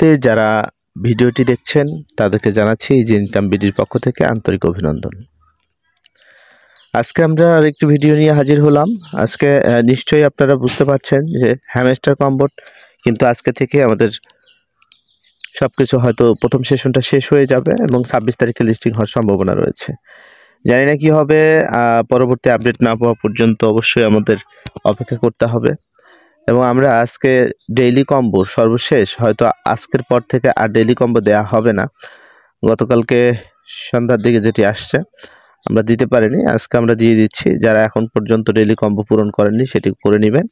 মুহূর্তে যারা ভিডিওটি দেখছেন তাদেরকে জানাচ্ছি ইজি ইনকাম বিডির পক্ষ থেকে আন্তরিক অভিনন্দন। আজকে আমরা আরেকটি ভিডিও নিয়ে হাজির হলাম। আজকে নিশ্চয়ই আপনারা বুঝতে পারছেন যে হ্যামস্টার কম্বোট কিন্তু আজকে থেকে আমাদের সবকিছু হয়তো প্রথম সেশনটা শেষ হয়ে যাবে এবং 26 তারিখে লিস্টিং হওয়ার সম্ভাবনা রয়েছে। জানি না কি হবে, পরবর্তী আপডেট না পাওয়া পর্যন্ত অবশ্যই আমাদের অপেক্ষা করতে হবে। এবং আমরা আজকে ডেইলি কম্বো সর্বশেষ হয়তো আজকের পর থেকে আর ডেইলি কম্বো দেওয়া হবে না। গতকালকে সন্ধ্যার দিকে যেটি আসছে আমরা দিতে পারিনি, আজকে আমরা দিয়ে দিচ্ছি। যারা এখন পর্যন্ত ডেইলি কম্বো পূরণ করেননি সেটি করে নেবেন।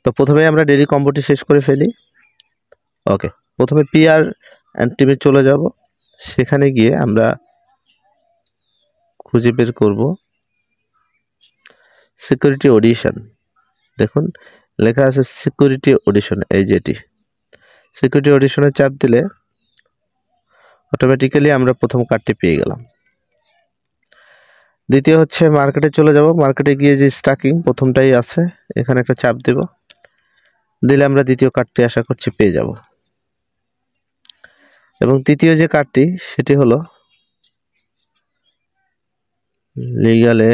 তো প্রথমে আমরা ডেইলি কম্বোটি শেষ করে ফেলি। ওকে, প্রথমে পিআর অ্যান্ড টিমে চলে যাব। সেখানে গিয়ে আমরা খুঁজে বের করব সিকিউরিটি অডিশন। দেখুন লেখা আছে সিকিউরিটি অডিশন, এই যেটি সিকিউরিটি অডিশনে চাপ দিলে অটোমেটিক্যালি আমরা প্রথম কার্ডটি পেয়ে গেলাম। দ্বিতীয় হচ্ছে মার্কেটে চলে যাব। মার্কেটে গিয়ে যে স্টাকিং প্রথমটাই আছে, এখানে একটা চাপ দেব, দিলে আমরা দ্বিতীয় কার্ডটি আশা করছি পেয়ে যাব। এবং তৃতীয় যে কার্ডটি সেটি হলো লিগ্যালে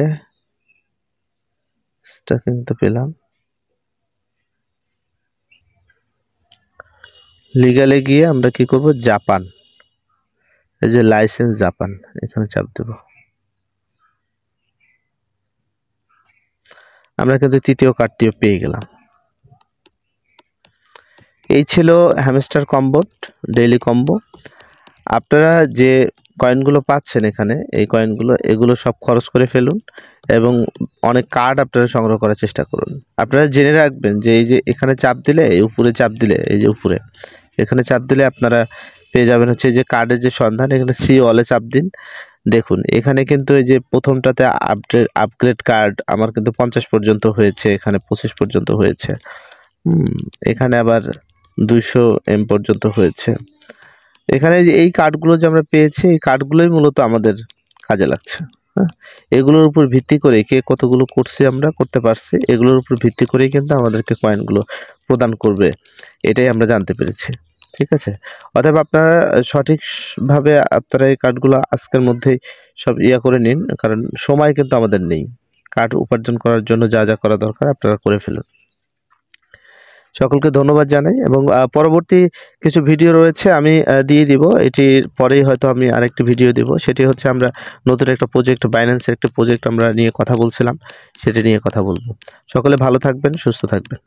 স্টাকিং, তো পেলাম। লিগ্যালে গিয়ে আমরা কি করব, জাপান, এই যে লাইসেন্স জাপান, এখানে চাপ দেব। আমরা কিন্তু তৃতীয় কার্ডটিও পেয়ে গেলাম। এই ছিল হ্যামস্টার কম্বোট ডেইলি কম্বো। আপনারা যে কয়েনগুলো পাচ্ছেন এখানে, এই কয়েনগুলো এগুলো সব খরচ করে ফেলুন এবং অনেক কার্ড আপনারা সংগ্রহ করার চেষ্টা করুন। আপনারা জেনে রাখবেন যে এই যে এখানে চাপ দিলে, এই উপরে চাপ দিলে, এই যে উপরে এখানে চাপ দিলে আপনারা পেয়ে যাবেন হচ্ছে যে কার্ডের যে সন্ধান। এখানে সি অলে চাপ দিন। দেখুন এখানে কিন্তু এই যে প্রথমটাতে আপগ্রেড কার্ড আমার কিন্তু 50 পর্যন্ত হয়েছে, এখানে 25 পর্যন্ত হয়েছে, এখানে আবার 200 এম পর্যন্ত হয়েছে। এখানে এই কার্ডগুলো যে আমরা পেয়েছি, এই কার্ডগুলোই মূলত আমাদের কাজে লাগছে। এগুলোর উপর ভিত্তি করে কে কতগুলো করছে আমরা করতে পারছি, এগুলোর উপর ভিত্তি করেই কিন্তু আমাদেরকে কয়েনগুলো প্রদান করবে, এটাই আমরা জানতে পেরেছি। ঠিক আছে, অতএব আপনারা সঠিকভাবে আপনারা এই কার্ডগুলো আজকের মধ্যেই সব করে নিন, কারণ সময় কিন্তু আমাদের নেই। কার্ড উপার্জন করার জন্য যা যা করা দরকার আপনারা করে ফেলুন। সকলকে ধন্যবাদ জানাই এবং পরবর্তী কিছু ভিডিও রয়েছে আমি দিয়ে দিব। এটির পরেই হয়তো আমি আরেকটি ভিডিও দিব। সেটি হচ্ছে আমরা নতুন একটা প্রজেক্ট, বাইন্যান্সের একটা প্রজেক্ট আমরা নিয়ে কথা বলছিলাম, সেটি নিয়ে কথা বলবো। সকলে ভালো থাকবেন, সুস্থ থাকবেন।